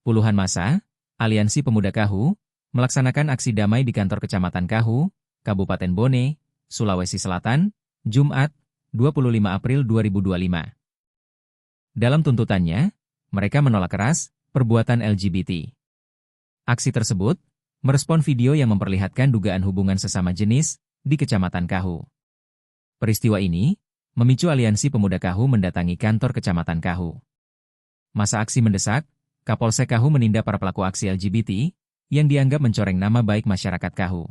Puluhan massa, Aliansi Pemuda Kahu, melaksanakan aksi damai di kantor Kecamatan Kahu, Kabupaten Bone, Sulawesi Selatan, Jumat, 25 April 2025. Dalam tuntutannya, mereka menolak keras perbuatan LGBT. Aksi tersebut merespon video yang memperlihatkan dugaan hubungan sesama jenis di Kecamatan Kahu. Peristiwa ini memicu Aliansi Pemuda Kahu mendatangi kantor Kecamatan Kahu. Masa aksi mendesak Kapolsek Kahu menindak para pelaku aksi LGBT yang dianggap mencoreng nama baik masyarakat Kahu.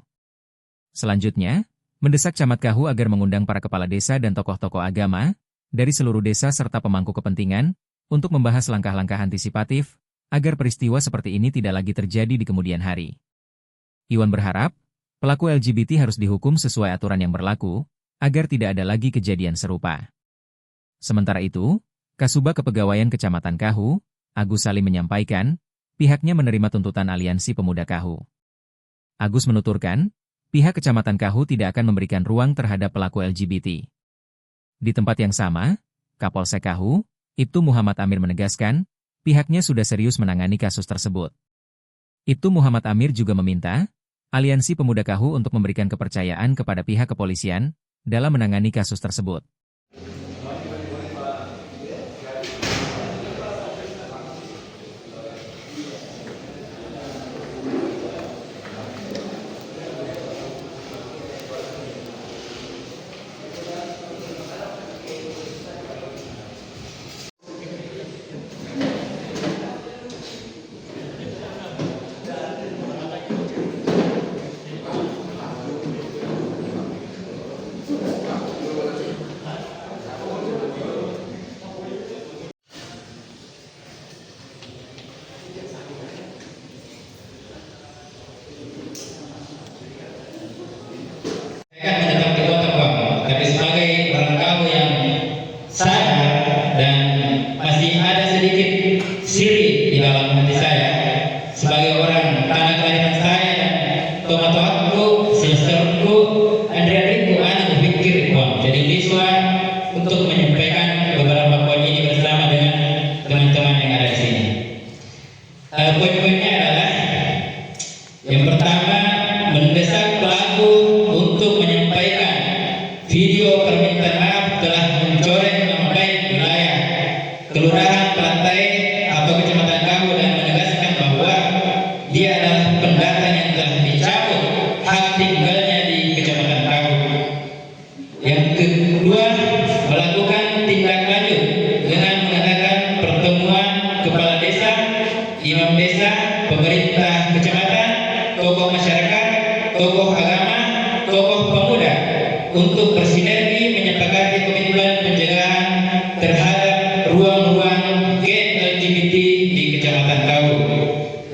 Selanjutnya, mendesak Camat Kahu agar mengundang para kepala desa dan tokoh-tokoh agama dari seluruh desa serta pemangku kepentingan untuk membahas langkah-langkah antisipatif agar peristiwa seperti ini tidak lagi terjadi di kemudian hari. Iwan berharap pelaku LGBT harus dihukum sesuai aturan yang berlaku agar tidak ada lagi kejadian serupa. Sementara itu, Kasubag Kepegawaian Kecamatan Kahu, Agus Salim menyampaikan, pihaknya menerima tuntutan Aliansi Pemuda Kahu. Agus menuturkan, pihak Kecamatan Kahu tidak akan memberikan ruang terhadap pelaku LGBT. Di tempat yang sama, Kapolsek Kahu, Ibtu Muhammad Amir menegaskan, pihaknya sudah serius menangani kasus tersebut. Ibtu Muhammad Amir juga meminta, Aliansi Pemuda Kahu untuk memberikan kepercayaan kepada pihak kepolisian dalam menangani kasus tersebut. Tapi sebagai orang kamu yang sadar dan masih ada sedikit siri di dalam hati saya, sebagai orang tanah kelahiran saya dan tomat-tomatku, sisterku, Andrea-Riku, anak berpikir, jadi siswa untuk menyampaikan beberapa poin ini bersama dengan teman-teman yang ada di sini. Poin-poinnya adalah yang pertama, mendesak pelaku untuk menyampaikan video permintaan maaf telah mencoreng nama baik wilayah Kelurahan Pantai atau Kecamatan Kahu dan menegaskan bahwa dia adalah pendatang yang telah dicabut hak tinggalnya di Kecamatan Kahu. Yang kedua, melakukan tindak lanjut dengan mengadakan pertemuan kepala desa, imam desa, pemerintah kecamatan, tokoh masyarakat, tokoh agama, tokoh pemuda untuk bersinergi menyepakati komitmen pencegahan terhadap ruang-ruang gen LGBT di Kecamatan Kahu.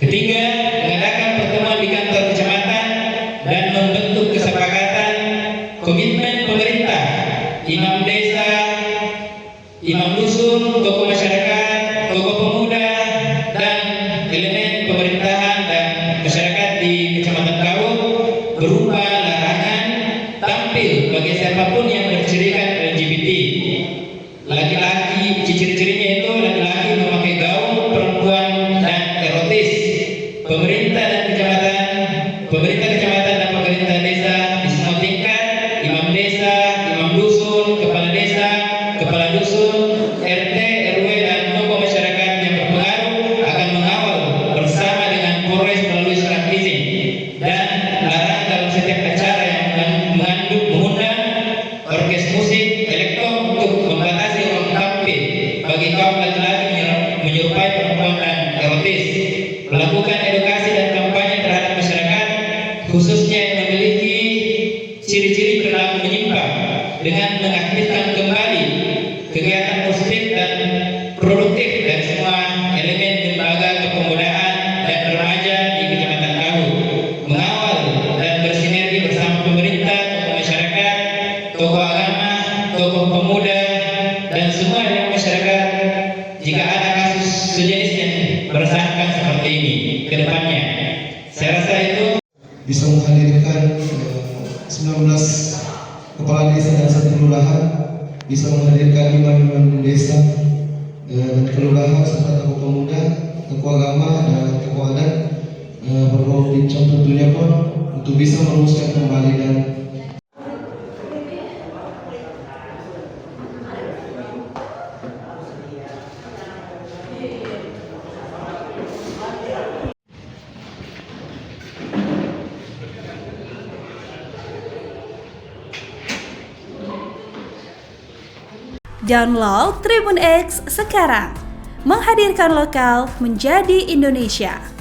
Ketiga, mengadakan pertemuan di kantor kecamatan dan membentuk kesepakatan komitmen pemerintah, imam desa, imam dusun, tokoh masyarakat, tokoh pemuda, dan elemen pemerintahan dan masyarakat di Kecamatan Kahu berupa larangan tampil bagi siapapun yang bercirikan LGBT. Laki-laki, ciri-cirinya itu laki-laki memakai gaun, perempuan dan erotis. Pemerintah kecamatan dan pemerintah desa di semua tingkat, imam desa, imam dusun, kepala dusun, RT, RW dan tokoh masyarakat yang berpengaruh akan mengawal bersama dengan Polres melalui surat izin dan larang dalam setiap acara yang mengundang orkes musik elektro untuk membatasi ruang tampil bagi kaum laki-laki menyerupai perempuan dan erotis. Melakukan edukasi dan kampanye terhadap masyarakat khususnya yang memiliki ciri-ciri perilaku menyimpang dengan mengaktifkan kembali kegiatan positif dan produktif dari semua elemen lembaga kepemudaan dan remaja di Kecamatan Kahu, mengawal dan bersinergi bersama pemerintah, tokoh masyarakat, tokoh agama, tokoh pemuda, dan semua elemen masyarakat jika ada kasus sejenis yang bersangkutan seperti ini ke depannya. Saya rasa itu bisa menghadirkan 19 kepala desa dan 1 kelurahan, bisa menghadirkan imam-imam desa dan kelurahan serta tokoh pemuda tokoh agama dan tokoh adat berrol di tentunya pun untuk bisa merumuskan kembali dan Download Tribun X sekarang, menghadirkan lokal menjadi Indonesia.